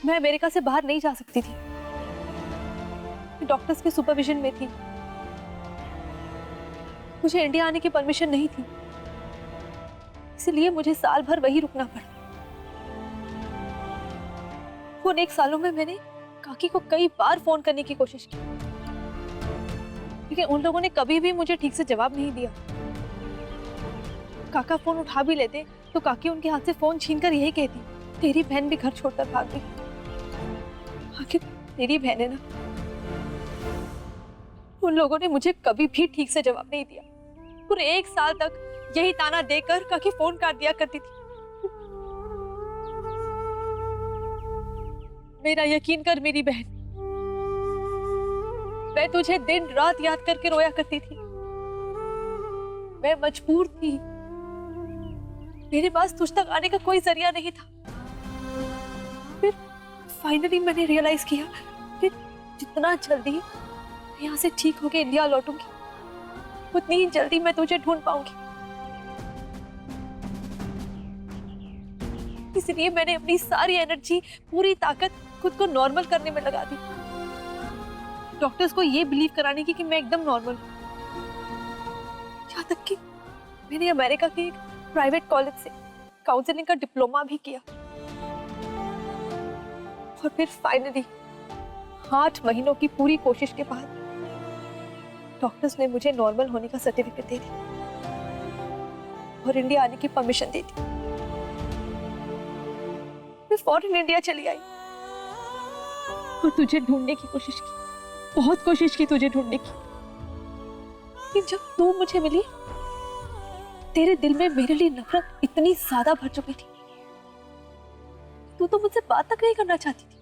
मैं अमेरिका से बाहर नहीं जा सकती थी, डॉक्टर्स के सुपरविजन में थी। मुझे इंडिया आने की परमिशन नहीं थी, इसलिए मुझे साल भर वहीं रुकना पड़ा। उन 1 सालों में मैंने काकी को कई बार फोन करने की कोशिश की, लेकिन उन लोगों ने कभी भी मुझे ठीक से जवाब नहीं दिया। काका फोन उठा भी लेते तो काकी उनके हाथ से फोन छीनकर यही कहती, तेरी बहन भी घर छोड़कर भाग गई। आखिर तेरी बहन है ना। उन लोगों ने मुझे कभी भी ठीक से जवाब नहीं दिया। पूरे 1 साल तक यही ताना देकर काकी फोन काट दिया करती थी। मेरा यकीन कर मेरी बहन, मैं तुझे दिन रात याद करके रोया करती थी। मैं मजबूर थी, मेरे पास तुझ तक आने का कोई जरिया नहीं था। फिर फाइनली मैंने रियलाइज किया कि जितना जल्दी मैं यहाँ से ठीक होके इंडिया लौटूंगी, उतनी ही जल्दी मैं तुझे ढूंढ पाऊंगी। इसलिए मैंने अपनी सारी एनर्जी, पूरी ताकत खुद को नॉर्मल करने में लगा दी, डॉक्टर्स को ये बिलीव कराने की कि मैं एकदम नॉर्मल हूँ। यहाँ तक कि मैंने अमेरिका के एक प्राइवेट कॉलेज से काउंसलिंग का डिप्लोमा भी किया, और फिर फाइनली 8 महीनों की पूरी कोशिश के बाद डॉक्टर्स ने मुझे नॉर्मल होने का सर्टिफिकेट दे दिया और इंडिया आने की परमिशन दे दी। मैं फौरन इंडिया चली आई और तुझे ढूंढने की कोशिश की, बहुत कोशिश की तुझे ढूंढने की। लेकिन जब तू मुझे मिली, तेरे दिल में मेरे लिए नफरत इतनी ज्यादा भर चुकी थी, तू तो मुझसे बात तक नहीं करना चाहती थी।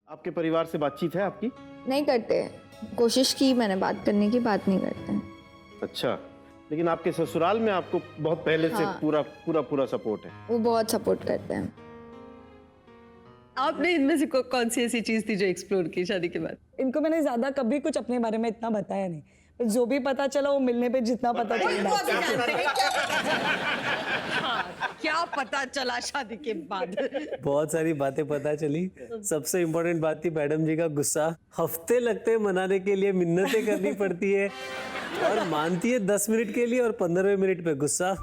आपके परिवार से बातचीत है आपकी? नहीं करते। कोशिश की मैंने बात करने की, बात नहीं करते। अच्छा, लेकिन आपके ससुराल में आपको बहुत पहले से हाँ। पूरा सपोर्ट है। वो बहुत सपोर्ट करते हैं। आपने इनमें से कौन सी ऐसी चीज थी जो एक्सप्लोर की शादी के बाद? इनको मैंने ज्यादा कभी कुछ अपने बारे में इतना बताया नहीं, पर जो भी पता चला वो मिलने पे जितना पता चला। क्या पता चला शादी के बाद? बहुत सारी बातें पता चली। सबसे इम्पोर्टेंट बात थी मैडम जी का गुस्सा। हफ्ते लगते हैं मनाने के लिए, मिन्नतें करनी पड़ती है, और मानती है 10 मिनट के लिए और 15वें मिनट पे गुस्सा।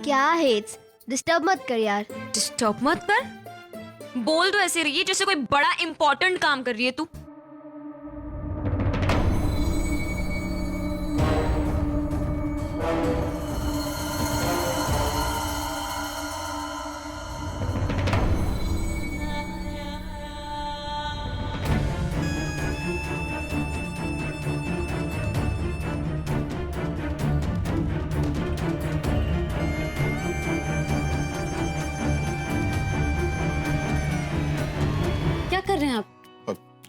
क्या हेट्स, डिस्टर्ब मत कर यार। डिस्टर्ब मत कर? बोल तो ऐसे रही है जैसे कोई बड़ा इंपॉर्टेंट काम कर रही है तू। क्या कर रहे हैं आप?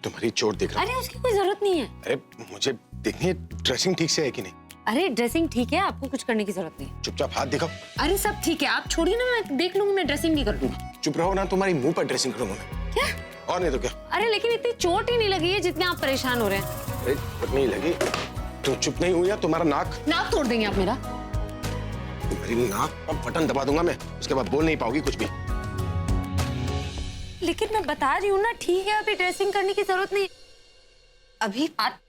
तुम्हारी चोट देख रहा हूं। अरे उसकी कोई जरूरत नहीं है। अरे मुझे देखनी है ड्रेसिंग ठीक से है कि नहीं। अरे ड्रेसिंग ठीक है, आपको कुछ करने की जरूरत नहीं। चुपचाप हाथ दिखाओ। अरे सब ठीक है, आप छोड़िए ना, मैं देख लूंगी, मैं ड्रेसिंग नहीं कर दूंगी। चुप रहो ना, तुम्हारी मुंह पर ड्रेसिंग करूंगा मैं। क्या? और नहीं तो क्या। अरे लेकिन इतनी चोट ही नहीं लगी है जितने आप परेशान हो रहे हैं। अरे चोट नहीं लगी, तुम चुप नहीं हुई या तुम्हारा नाक तोड़ देंगे आप मेरा। तुम्हारी नाक पर बटन दबा दूंगा मैं, उसके बाद बोल नहीं पाओगी कुछ भी। लेकिन मैं बता रही हूँ ना, ठीक है, अभी ड्रेसिंग करने की जरूरत नहीं। अभी बात